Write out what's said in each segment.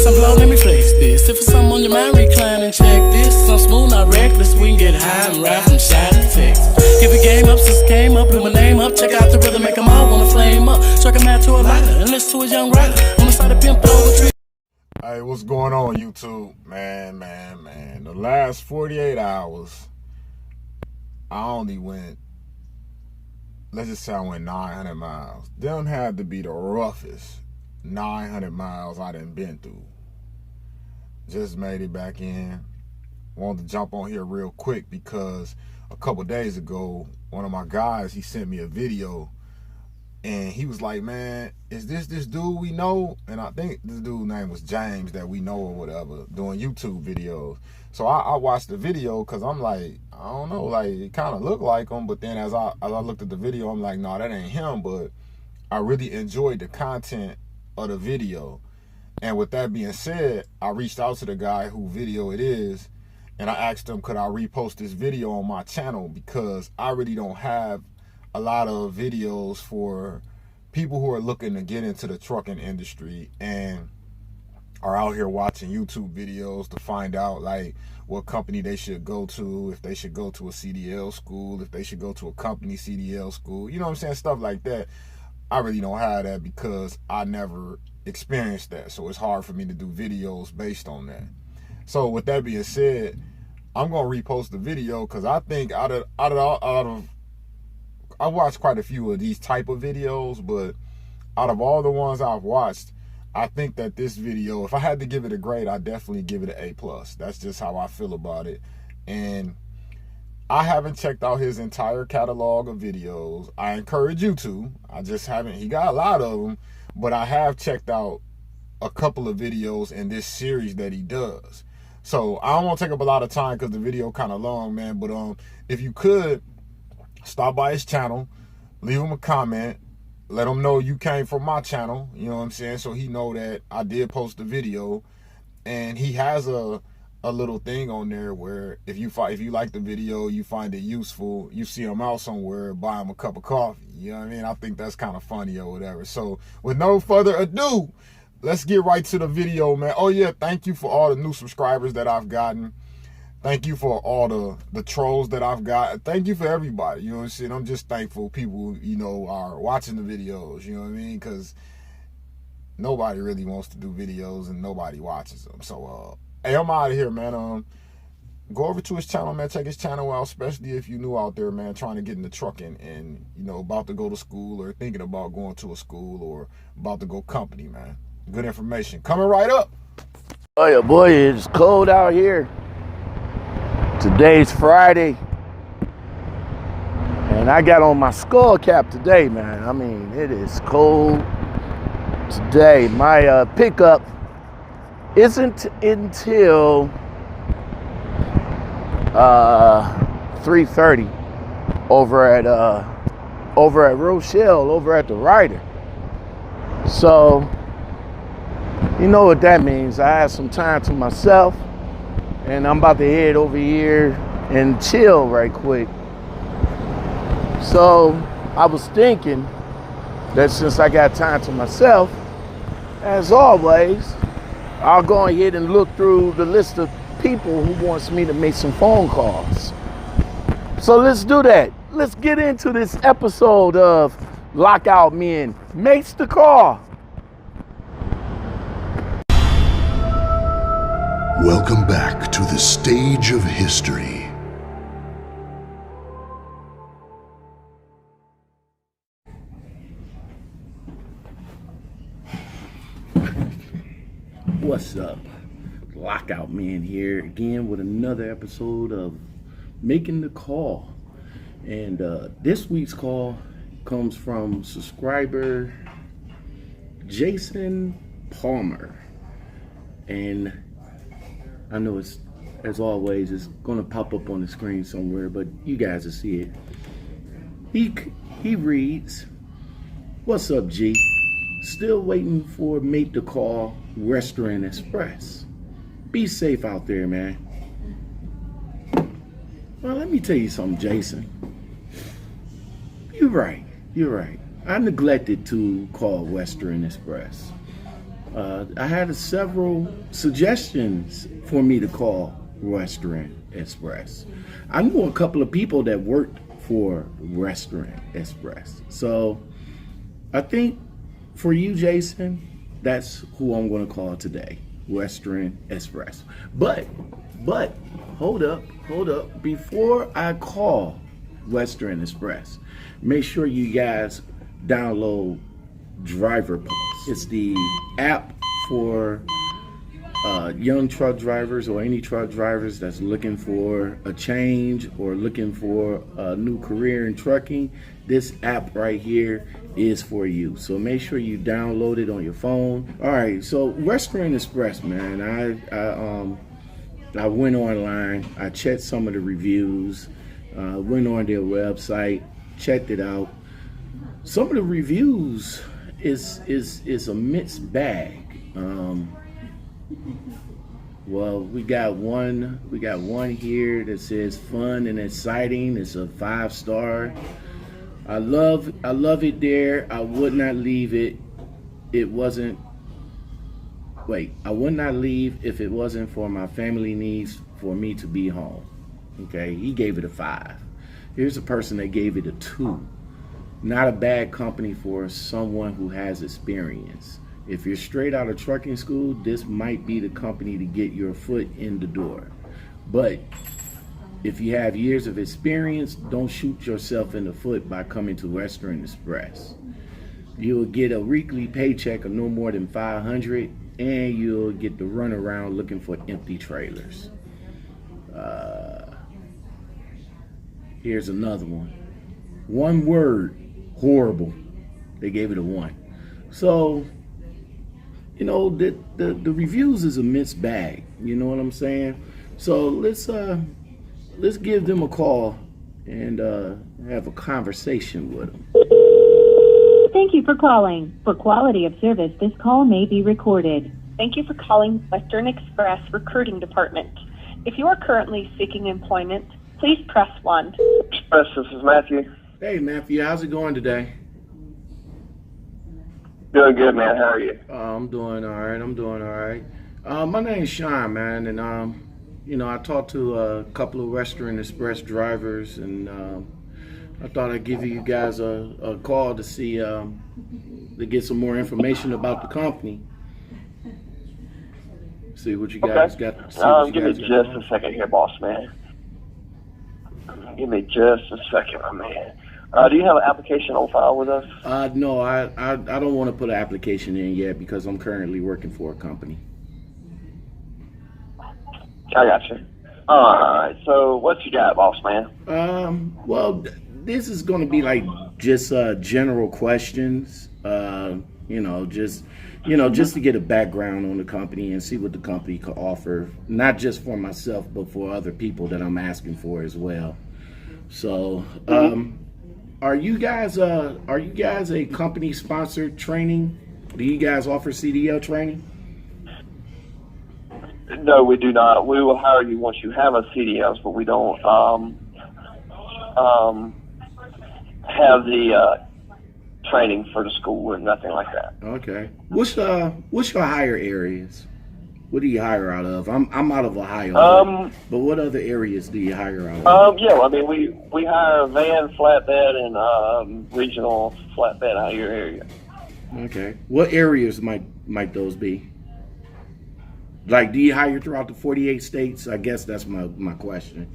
I'm blown, let me flex this. If it's something on your mind, recline and check this. I'm smooth, not reckless, we can get high and ride from shy to Texas. Give a game up since came up, blew my name up. Check out the rhythm, make them all wanna flame up. Strike a match to a lighter and listen to a young writer. On the side of pimp over tree. Hey, what's going on, YouTube? Man. The last 48 hours, I only went, let's just say I went 900 miles. Them had to be the roughest 900 miles I done been through. Just made it back in. Wanted to jump on here real quick because a couple days ago, one of my guys, he sent me a video and he was like, man, is this dude we know? And I think this dude's name was James that we know or whatever, doing YouTube videos. So I watched the video because I'm like, I don't know, like it kind of looked like him. But then as I looked at the video, I'm like, no, that ain't him. But I really enjoyed the content of the video. And with that being said, I reached out to the guy who video it is. And I asked him, could I repost this video on my channel? Because I really don't have a lot of videos for people who are looking to get into the trucking industry and are out here watching YouTube videos to find out like what company they should go to, if they should go to a CDL school, if they should go to a company CDL school, you know what I'm saying, stuff like that. I really don't have that because I never experienced that, so it's hard for me to do videos based on that. So with that being said, I'm gonna repost the video because I think out of I watched quite a few of these type of videos, but out of all the ones I've watched, I think that this video, if I had to give it a grade, I'd definitely give it an A+. That's just how I feel about it. And I haven't checked out his entire catalog of videos. I encourage you to. I just haven't. He got a lot of them, but I have checked out a couple of videos in this series that he does. So I don't want to take up a lot of time because the video kind of long, man. But if you could stop by his channel, leave him a comment, let him know you came from my channel, you know what I'm saying, so he know that I did post the video. And he has a little thing on there where if you like the video, you find it useful, you see him out somewhere, buy him a cup of coffee, you know what I mean? I think that's kind of funny or whatever. So with no further ado, let's get right to the video, man. Oh yeah, thank you for all the new subscribers that I've gotten. Thank you for all the trolls that I've got. Thank you for everybody. You know what I'm saying? I'm just thankful people, you know, are watching the videos. You know what I mean? Because nobody really wants to do videos and nobody watches them. So, hey, I'm out of here, man. Go over to his channel, man. Check his channel out, especially if you're new out there, man, trying to get into trucking and, you know, about to go to school or thinking about going to a school or about to go company, man. Good information. Coming right up. Oh yeah, boy, it's cold out here. Today's Friday, and I got on my skull cap today, man. I mean, it is cold today. My pickup isn't until 3:30 over at Rochelle, over at the Ryder. So, you know what that means. I have some time to myself. And I'm about to head over here and chill right quick. So I was thinking that since I got time to myself, as always, I'll go ahead and look through the list of people who wants me to make some phone calls. So let's do that. Let's get into this episode of Lockout Men Makes the Call. Welcome back to the stage of history. What's up? Lockout Men here again with another episode of Making the Call. And this week's call comes from subscriber Jason Palmer. And I know it's, as always, it's gonna pop up on the screen somewhere, but you guys will see it. He reads, "What's up, G? Still waiting for Make the Call Restaurant Express. Be safe out there, man." Well, let me tell you something, Jason. You're right. I neglected to call Western Express. I had several suggestions for me to call Restaurant Express. I knew a couple of people that worked for Restaurant Express. So I think for you, Jason, that's who I'm going to call today, Restaurant Express. But hold up. Before I call Restaurant Express, make sure you guys download Driver Pulse. It's the app for young truck drivers or any truck drivers that's looking for a change or looking for a new career in trucking. This app right here is for you. So make sure you download it on your phone. All right, so Restaurant Express, man, I went online, I checked some of the reviews, went on their website, checked it out. Some of the reviews is a mixed bag. Well, we got one here that says fun and exciting. It's a 5-star. I love it there. I would not leave it. I would not leave if it wasn't for my family needs for me to be home. Okay, he gave it a 5. Here's a person that gave it a 2. Not a bad company for someone who has experience. If you're straight out of trucking school, this might be the company to get your foot in the door. But if you have years of experience, don't shoot yourself in the foot by coming to Restaurant Express. You'll get a weekly paycheck of no more than $500, and you'll get to run around looking for empty trailers. Here's another one. One word, horrible. They gave it a 1. So, you know, the reviews is a mixed bag. You know what I'm saying? So let's give them a call and have a conversation with them. Thank you for calling. For quality of service, this call may be recorded. Thank you for calling Western Express Recruiting Department. If you are currently seeking employment, please press 1. Express, this is Matthew. Hey, Matthew, how's it going today? Doing good, man. How are you? I'm doing all right. My name's Sean, man, and you know, I talked to a couple of Restaurant Express drivers, and I thought I'd give you guys a call to see to get some more information about the company. See what you guys got. Give me just a second here, boss man. Give me just a second, my man. Do you have an application on file with us? No, I don't want to put an application in yet because I'm currently working for a company. I got you. All right. So what you got, boss man? Well, this is going to be like just general questions. Just to get a background on the company and see what the company could offer, not just for myself, but for other people that I'm asking for as well. So, are you guys a company sponsored training? Do you guys offer CDL training? No, we do not. We will hire you once you have a CDLs, but we don't have the training for the school or nothing like that. Okay. What's your hire areas? What do you hire out of? I'm out of Ohio. But what other areas do you hire out of? Yeah, I mean we hire van, flatbed, and regional flatbed out of your area. Okay. What areas might those be? Like, do you hire throughout the 48 states? I guess that's my question.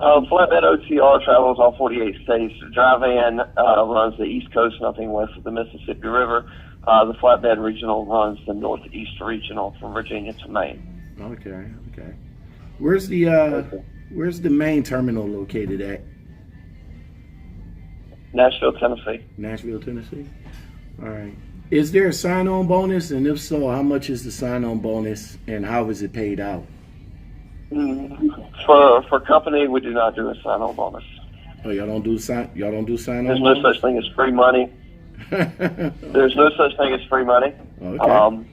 Flatbed OTR travels all 48 states. The dry van runs the East Coast, nothing west of the Mississippi River. The flatbed regional runs the Northeast regional from Virginia to Maine. Okay. Where's the main terminal located at? Nashville, Tennessee. Nashville, Tennessee. All right. Is there a sign-on bonus, and if so, how much is the sign-on bonus, and how is it paid out? For company, we do not do a sign-on bonus. Oh, y'all don't do sign-on. There's no such thing as free money. There's no such thing as free money. Okay.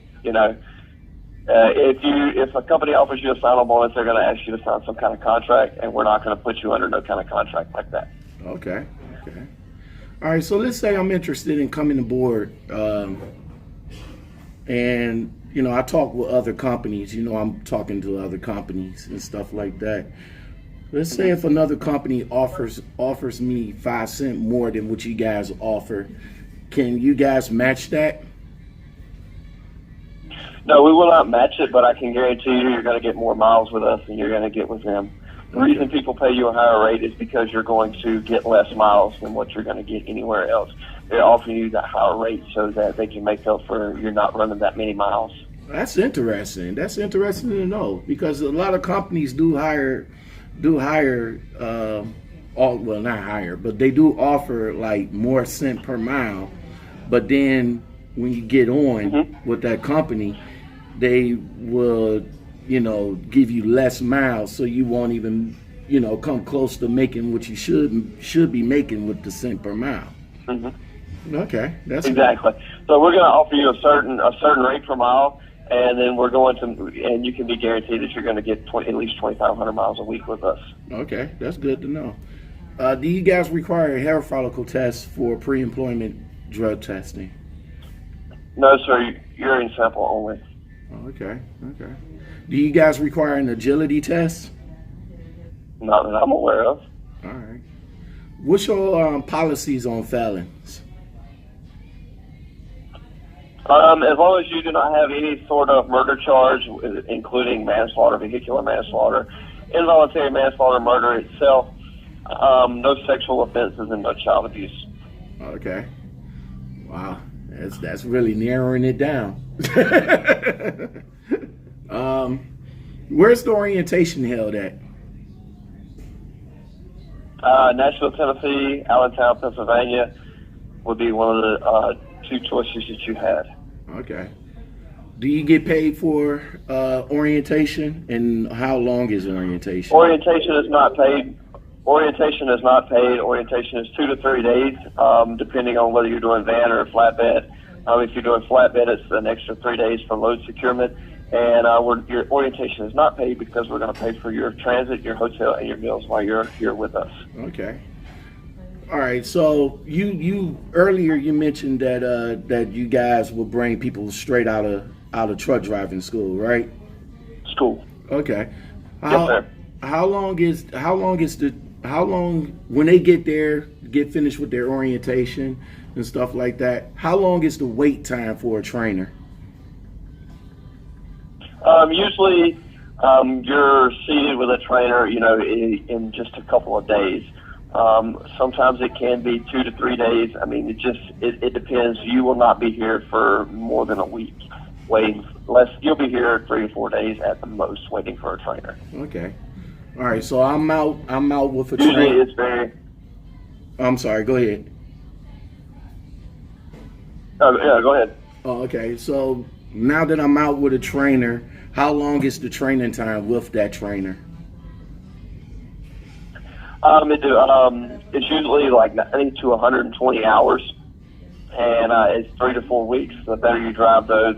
If a company offers you a sign-on bonus, they're going to ask you to sign some kind of contract, and we're not going to put you under no kind of contract like that. Okay. All right. So let's say I'm interested in coming aboard and you know, I talk with other companies. You know, I'm talking to other companies and stuff like that. Let's say if another company offers me 5 cents more than what you guys offer, can you guys match that? No, we will not match it, but I can guarantee you're going to get more miles with us than you're going to get with them. The reason people pay you a higher rate is because you're going to get less miles than what you're going to get anywhere else. They're offering you that higher rate so that they can make up for you're not running that many miles. That's interesting. That's interesting to know, because a lot of companies do hire, well, not hire, but they do offer like more cent per mile. But then when you get on with that company, they will, you know, give you less miles, so you won't even, you know, come close to making what you should be making with the cent per mile. Okay, that's exactly. So we're going to offer you a certain rate per mile, and then we're going to, and you can be guaranteed that you're going to get at least 2,500 miles a week with us. Okay, that's good to know. Do you guys require a hair follicle test for pre-employment drug testing? No, sir. Urine sample only. Okay. Do you guys require an agility test? Not that I'm aware of. All right. What's your policies on felons? As long as you do not have any sort of murder charge, including manslaughter, vehicular manslaughter, involuntary manslaughter, murder itself, no sexual offenses, and no child abuse. Okay. Wow. That's really narrowing it down. Where's the orientation held at? Nashville, Tennessee, Allentown, Pennsylvania would be one of the 2 choices that you had. Okay. Do you get paid for orientation, and how long is orientation? Orientation is not paid. Orientation is 2 to 3 days, depending on whether you're doing van or flatbed. If you're doing flatbed, it's an extra 3 days for load securement. And your orientation is not paid because we're going to pay for your transit, your hotel, and your meals while you're here with us. Okay. All right. So you earlier you mentioned that you guys will bring people straight out of truck driving school, right? School. Okay. Yes, sir. How long when they get finished with their orientation and stuff like that, how long is the wait time for a trainer? Usually, you're seated with a trainer, you know, in just a couple of days. Sometimes it can be 2 to 3 days. I mean, it depends. You will not be here for more than a week waiting. You'll be here 3 to 4 days at the most waiting for a trainer. Okay. All right. So I'm out with a Usually trainer. it's very. I'm sorry. Go ahead. Oh, yeah, go ahead. Oh, okay. So now that I'm out with a trainer, how long is the training time with that trainer? It's usually like 90 to 120 hours, and it's 3 to 4 weeks. The better you drive, though,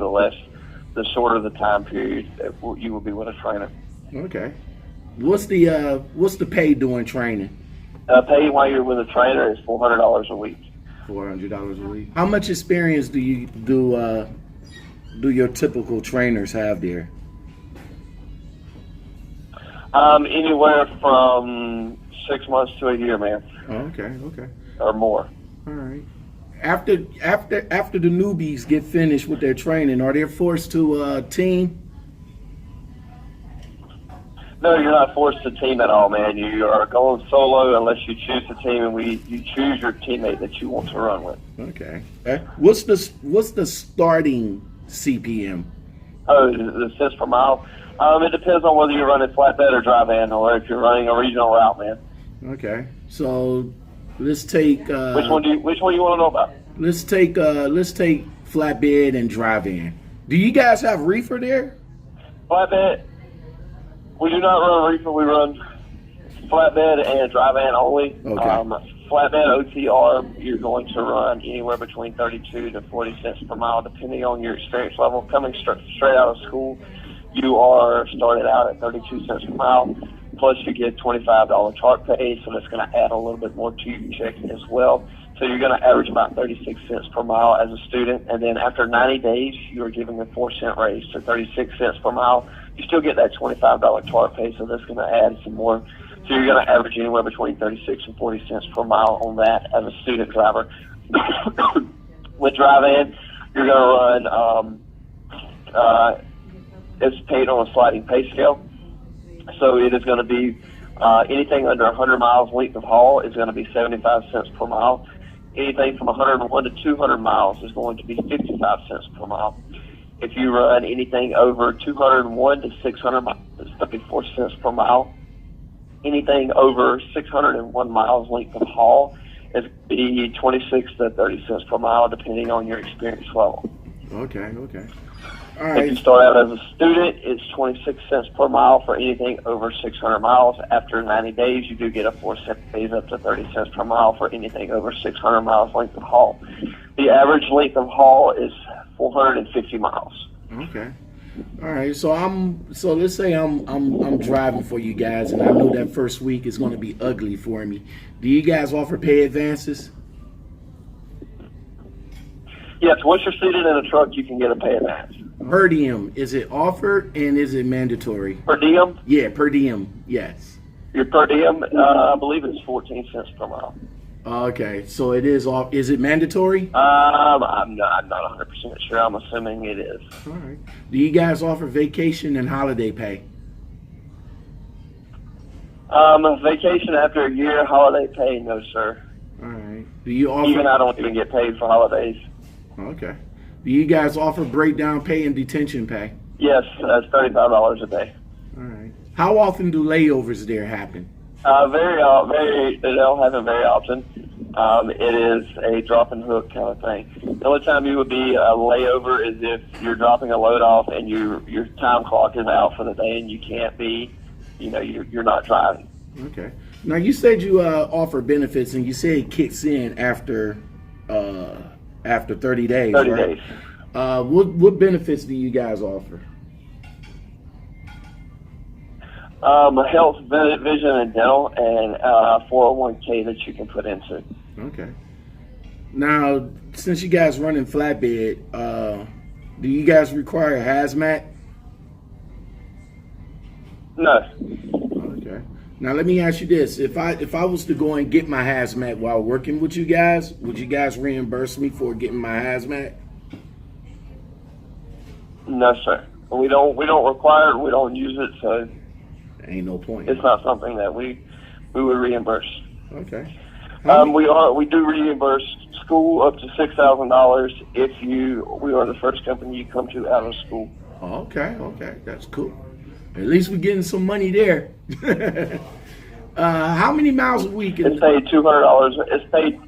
the shorter the time period that you will be with a trainer. Okay. What's the pay doing training? Pay while you're with a trainer is $400 a week. $400 a week. How much experience do your typical trainers have there? Anywhere from 6 months to a year, man. Oh, okay. Or more. All right. After the newbies get finished with their training, are they forced to team? No, you're not forced to team at all, man. You are going solo unless you choose to team, and you choose your teammate that you want to run with. Okay. What's the starting CPM? Oh, the cents per mile. It depends on whether you're running flatbed or dry van, or if you're running a regional route, man. Okay. So let's take which one you want to know about? Let's take flatbed and dry van. Do you guys have reefer there? Flatbed. We do not run reefer. We run flatbed and dry van only. Okay. Flatbed OTR, you're going to run anywhere between 32 to 40 cents per mile, depending on your experience level. Coming straight out of school, you are started out at 32 cents per mile. Plus, you get $25 chart pay, so that's going to add a little bit more to your check as well. So you're going to average about 36 cents per mile as a student, and then after 90 days, you are given a 4-cent raise to 36 cents per mile. You still get that $25 TARP pay, so that's going to add some more. So you're going to average anywhere between 36 and 40 cents per mile on that as a student driver. With drive-in, you're going to run, it's paid on a sliding pay scale. So it is going to be anything under 100 miles length of haul is going to be 75 cents per mile. Anything from 101 to 200 miles is going to be 55 cents per mile. If you run anything over 201 to 600 miles, it's 34 cents per mile. Anything over 601 miles length of haul is going to be 26 to 30 cents per mile, depending on your experience level. Okay. All If you right. start out as a student, it's 26 cents per mile for anything over 600 miles. After 90 days, you do get a 4-cent raise up to 30 cents per mile for anything over 600 miles length of haul. The average length of haul is 450 miles. Okay. All right. So let's say I'm driving for you guys, and I know that first week is going to be ugly for me. Do you guys offer pay advances? Yes, once you're seated in a truck, you can get a pay advance. Per diem, is it offered and is it mandatory? Per diem, Yeah, per diem. Yes. your per diem, I believe it's 14 cents per mile. Okay. So it is off. Is it mandatory? I'm not 100% sure. I'm assuming it is. All right. Do you guys offer vacation and holiday pay? Vacation after a year, holiday pay, no, sir. All right. Do you Even offer? I don't even get paid for holidays. Okay. Do you guys offer breakdown pay and detention pay? Yes, that's $35 a day. All right. How often do layovers there happen? Very. They don't happen very often. It is a drop and hook kind of thing. The only time you would be a layover is if you're dropping a load off and your time clock is out for the day and you can't be, you're not driving. Okay. Now you said you offer benefits, and you say it kicks in after 30 days. 30 right? days. What benefits do you guys offer? Health, vision, and dental, and 401k that you can put into. Okay. Now, since you guys running flatbed, do you guys require hazmat? No. Okay. Now let me ask you this: if I was to go and get my hazmat while working with you guys, would you guys reimburse me for getting my hazmat? No, sir. We don't require it. We don't use it, so Ain't no point. it's not something that we would reimburse. Okay. We do reimburse school up to $6,000 if we are the first company you come to out of school. Okay, that's cool. At least we're getting some money there. How many miles a week? It's paid $200. It's paid.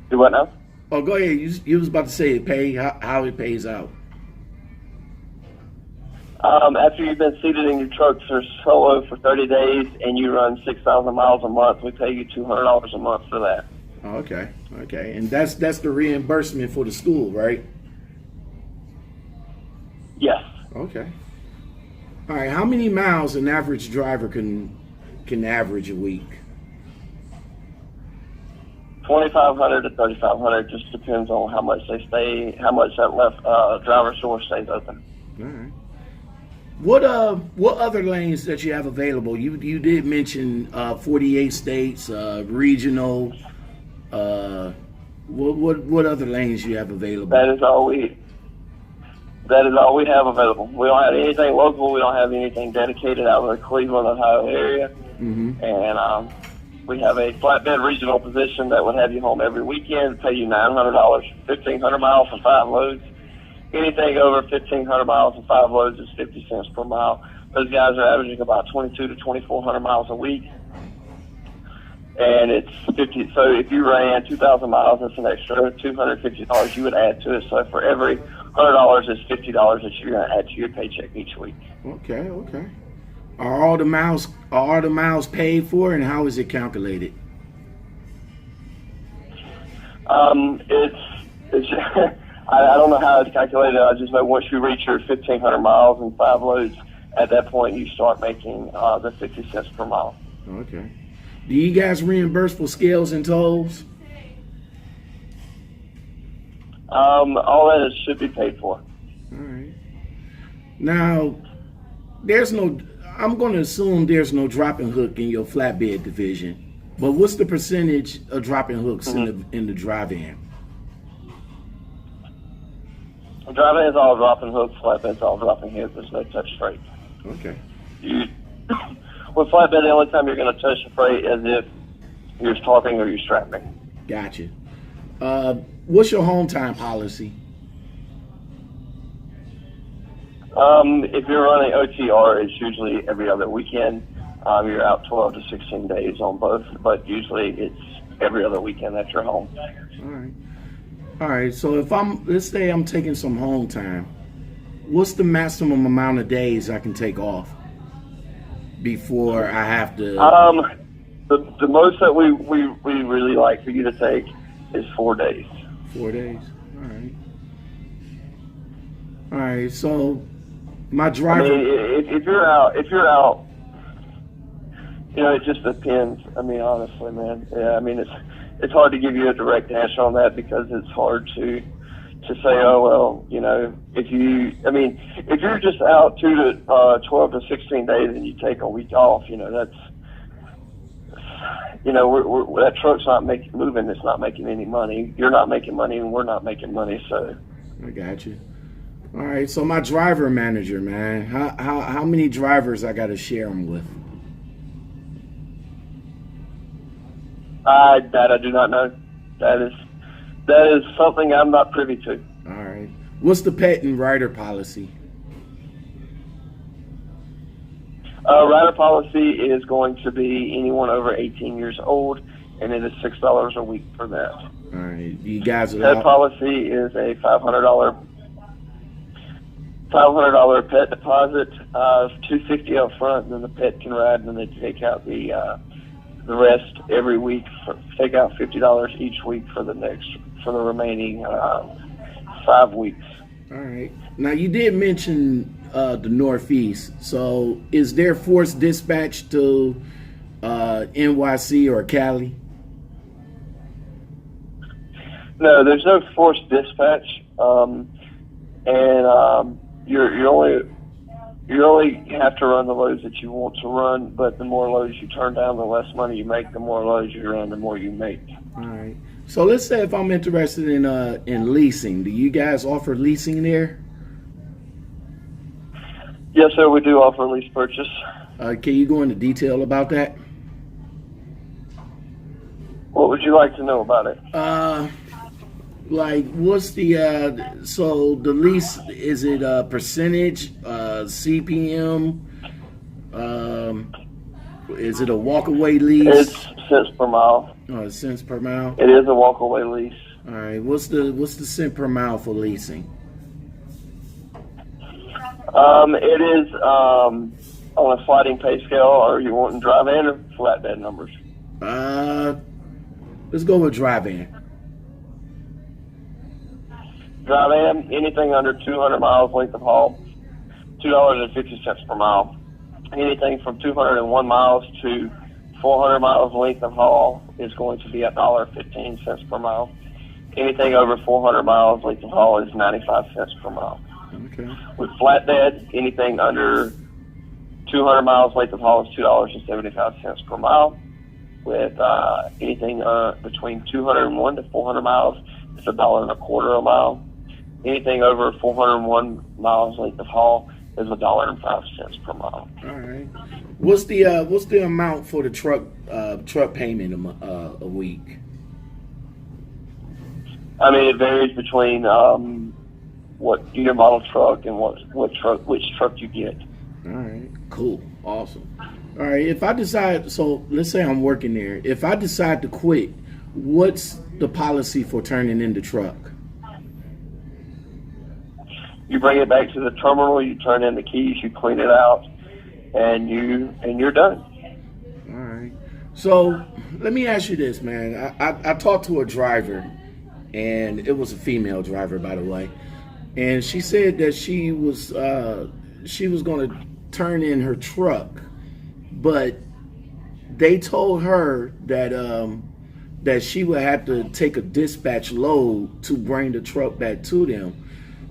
Do what now? Oh, go ahead. You was about to say it pay how it pays out. After you've been seated in your trucks or solo for 30 days and you run 6,000 miles a month, we pay you $200 a month for that. Okay, and that's the reimbursement for the school, right? Yes. Okay. All right. How many miles an average driver can average a week? 2,500 to 3,500. Just depends on how much that left driver's door stays open. All right. What other lanes that you have available? You did mention 48 states, regional. What other lanes you have available? That is all we have available. We don't have anything local. We don't have anything dedicated out of the Cleveland, Ohio area. Mm-hmm. And we have a flatbed regional position that would have you home every weekend, pay you $900, 1,500 miles for 5 loads. Anything over 1,500 miles and 5 loads is 50 cents per mile. Those guys are averaging about 2,200 to 2,400 miles a week. And it's 50. So if you ran 2,000 miles, that's an extra $250 you would add to it. So for every $100 is $50 that you're going to add to your paycheck each week. Okay. Are all the miles paid for, and how is it calculated? It's I don't know how it's calculated. I just know once you reach your 1,500 miles and 5 loads, at that point you start making the 50 cents per mile. Okay. Do you guys reimburse for scales and tolls? All that should be paid for. All right. Now, I'm going to assume there's no dropping hook in your flatbed division, but what's the percentage of dropping hooks in the drive-in? Drive-in is all dropping hooks, flatbed's all dropping hooks. There's no touch freight. Okay. With flatbed, the only time you're going to touch the freight is if you're tarping or you're strapping. Gotcha. What's your home time policy? If you're running OTR, it's usually every other weekend. You're out 12 to 16 days on both, but usually it's every other weekend that you're home. All right. So if let's say I'm taking some home time, what's the maximum amount of days I can take off before I have to? The most that we really like for you to take is 4 days. 4 days. All right. All right. So my driver. I mean, if you're out, you know, it just depends. I mean, honestly, man. Yeah, I mean, it's hard to give you a direct answer on that because it's hard to say, oh well, you know, if you're just out 12 to 16 days and you take a week off, you know, that's, you know, that truck's not moving. It's not making any money. You're not making money, and we're not making money. So I got you. All right. So my driver manager, man, how many drivers I got to share them with? That I do not know. That is something I'm not privy to. All right. What's the pet and rider policy? Rider policy is going to be anyone over 18 years old, and it is $6 a week for that. All right. You guys are Pet policy is a $500 pet deposit, $250 up front, and then the pet can ride, and then they take out the rest every week. Take out $50 each week for the remaining 5 weeks. All right. Now you did mention the Northeast. So is there forced dispatch to NYC or Cali? No, there's no forced dispatch, and you only have to run the loads that you want to run. But the more loads you turn down, the less money you make. The more loads you run, the more you make. All right. So let's say if I'm interested in leasing, do you guys offer leasing there? Yes, sir. We do offer lease purchase. Can you go into detail about that? What would you like to know about it? Like, what's the so the lease, is it a percentage, CPM? Is it a walkaway lease? It's cents per mile. Oh, cents per mile. It is a walkaway lease. All right. What's the cent per mile for leasing? It is on a sliding pay scale. Are you wanting drive-in or flatbed numbers? Let's go with drive-in. Drive-in, anything under 200 miles length of haul, $2.50 per mile. Anything from 201 miles to 400 miles length of haul is going to be $1.15 per mile. Anything over 400 miles length of haul is 95 cents per mile. Okay. With flatbed, anything under 200 miles length of haul is $2.75 per mile. With anything between 201 to 400 miles, it's $1.25 a mile. Anything over 401 miles length of haul is $1.05 per mile. All right. What's the amount for the truck payment a week? I mean, it varies between what year model truck and which truck you get. All right. Cool. Awesome. All right. If I decide, so let's say I'm working there. If I decide to quit, what's the policy for turning in the truck? You bring it back to the terminal, you turn in the keys, you clean it out, and you're done. All right. So let me ask you this, man. I talked to a driver, and it was a female driver, by the way, and she said that she was going to turn in her truck, but they told her that that she would have to take a dispatch load to bring the truck back to them.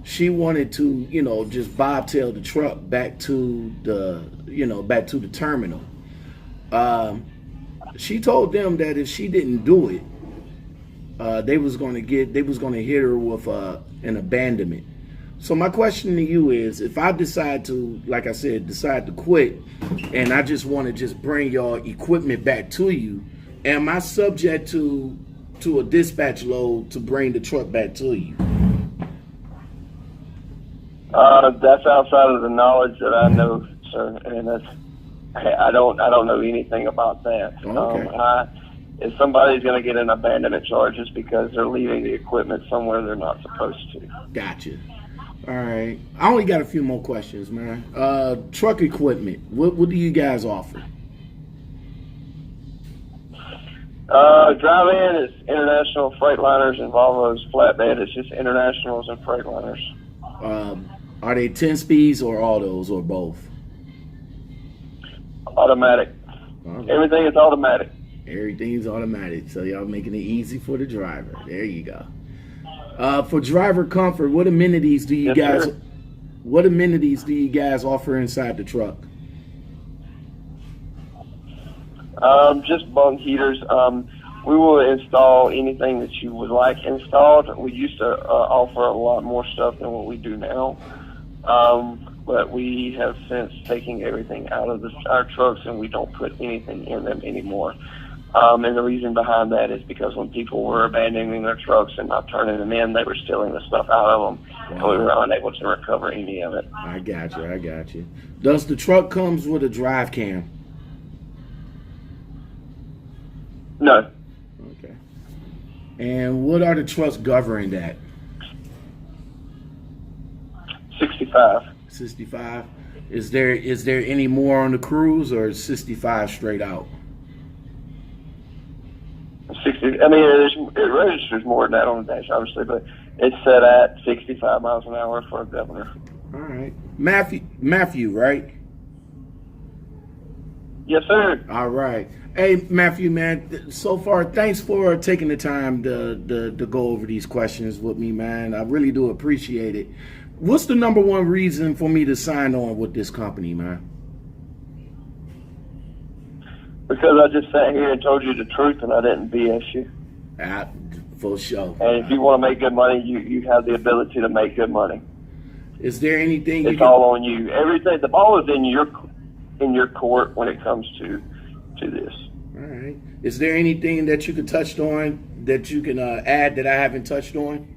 She wanted to, just bobtail the truck back to the terminal. She told them that if she didn't do it, they was going to hit her with an abandonment. So my question to you is, if I decide to, like I said, decide to quit, and I just want to just bring your equipment back to you, am I subject to a dispatch load to bring the truck back to you? That's outside of the knowledge that I know, sir, and I don't know anything about that. Okay. If somebody's going to get an abandonment charge, it's because they're leaving the equipment somewhere they're not supposed to. Gotcha. All right. I only got a few more questions, man. Truck equipment. What do you guys offer? Drive-in is international Freightliners and Volvo's. Flatbed is just internationals and Freightliners. Are they 10 speeds or autos or both? Automatic. Okay. Everything is automatic. Everything's automatic, so y'all making it easy for the driver. There you go. For driver comfort, what amenities do you Yes, guys? sir. What amenities do you guys offer inside the truck? Just bunk heaters. We will install anything that you would like installed. We used to offer a lot more stuff than what we do now, but we have since taken everything out of our trucks and we don't put anything in them anymore. And the reason behind that is because when people were abandoning their trucks and not turning them in, they were stealing the stuff out of them, and we were unable to recover any of it. I got you. Does the truck comes with a drive cam? No. Okay. And what are the trucks governed at? 65. 65. Is there any more on the cruise, or is 65 straight out? 60. I mean, it registers more than that on the dash, obviously, but it's set at 65 miles an hour for a governor. All right. Matthew, right? Yes, sir. All right. Hey, Matthew, man, so far, thanks for taking the time to go over these questions with me, man. I really do appreciate it. What's the number one reason for me to sign on with this company, man? Because I just sat here and told you the truth and I didn't BS you. For sure. And if you want to make good money, you have the ability to make good money. Is there anything It's all on you. Everything, the ball is in your court when it comes to this. All right. Is there anything that you could touch on that you can add that I haven't touched on?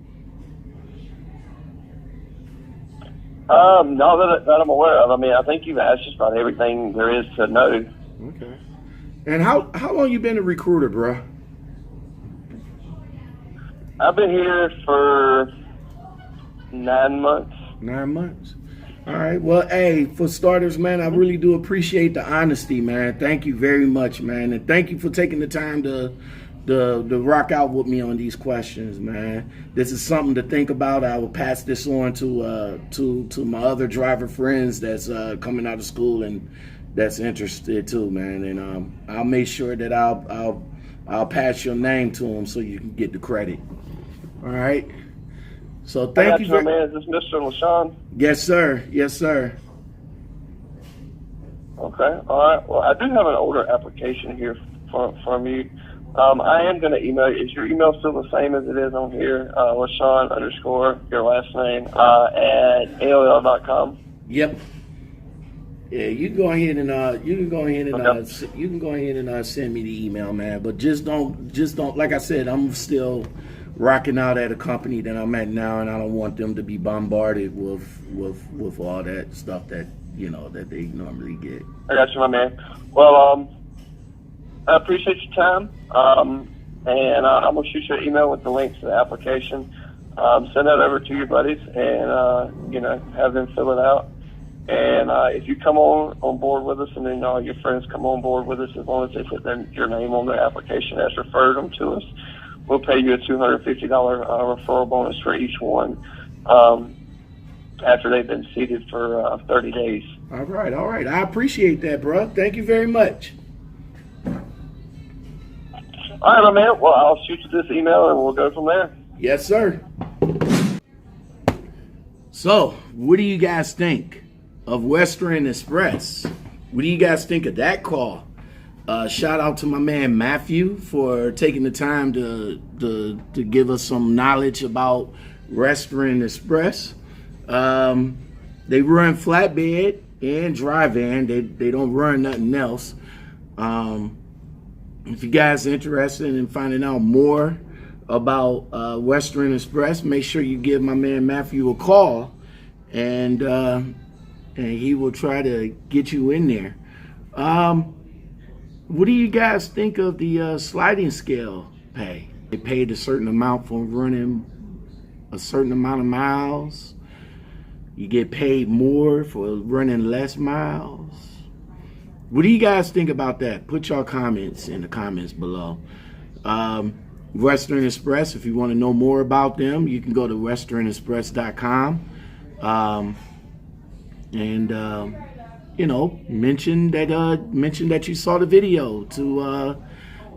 No, that I'm aware of. I mean, I think you've asked just about everything there is to know. Okay. And how long you been a recruiter, bro? I've been here for 9 months. 9 months. All right. Well, hey, for starters, man, I really do appreciate the honesty, man. Thank you very much, man, and thank you for taking the time to rock out with me on these questions, man. This is something to think about. I will pass this on to my other driver friends that's coming out of school and that's interested too, man. And I'll make sure that I'll pass your name to them so you can get the credit. All right. So thank you, man. Is this Mr. LaShawn? Yes, sir. Yes, sir. Okay. All right. Well, I do have an older application here from you. I am going to email you. Is your email still the same as it is on here? LaShawn _ your last name at AOL.com. Yep. Yeah, you can go ahead and send me the email, man. But just don't. Like I said, I'm still rocking out at a company that I'm at now, and I don't want them to be bombarded with all that stuff that that they normally get. I got you, my man. Well, I appreciate your time, and I'm gonna shoot you an email with the links to the application. Send that over to your buddies, and have them fill it out. And if you come on board with us, and then all your friends come on board with us, as long as they put your name on their application as referred them to us, we'll pay you a $250 referral bonus for each one after they've been seated for 30 days. All right. I appreciate that, bro. Thank you very much. All right, my man. Well, I'll shoot you this email and we'll go from there. Yes, sir. So, what do you guys think of Western Express? What do you guys think of that call? Shout out to my man Matthew for taking the time to give us some knowledge about Western Express. They run flatbed and dry van. They don't run nothing else. If you guys are interested in finding out more about Western Express, make sure you give my man Matthew a call, and he will try to get you in there. What do you guys think of the sliding scale pay? They paid a certain amount for running a certain amount of miles. You get paid more for running less miles. What do you guys think about that? Put your comments in the comments below. Western Express, if you want to know more about them, you can go to westernexpress.com. Mention that you saw the video to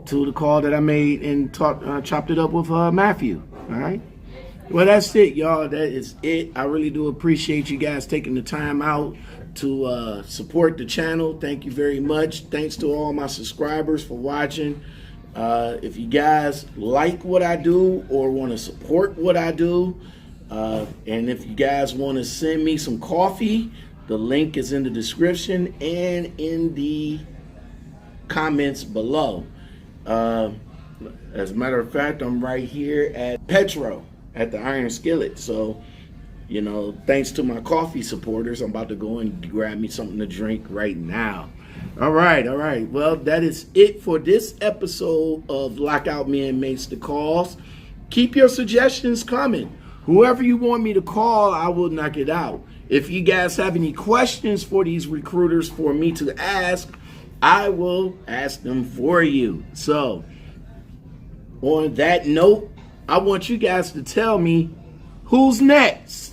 the call that I made and chopped it up with Matthew. All right. Well, that's it, y'all. That is it. I really do appreciate you guys taking the time out to support the channel. Thank you very much. Thanks to all my subscribers for watching. If you guys like what I do or want to support what I do, and if you guys want to send me some coffee, the link is in the description and in the comments below. As a matter of fact, I'm right here at Petro at the Iron Skillet. So, thanks to my coffee supporters, I'm about to go and grab me something to drink right now. All right. Well, that is it for this episode of Lockout Men Makes the Calls. Keep your suggestions coming. Whoever you want me to call, I will knock it out. If you guys have any questions for these recruiters for me to ask, I will ask them for you. So, on that note, I want you guys to tell me who's next.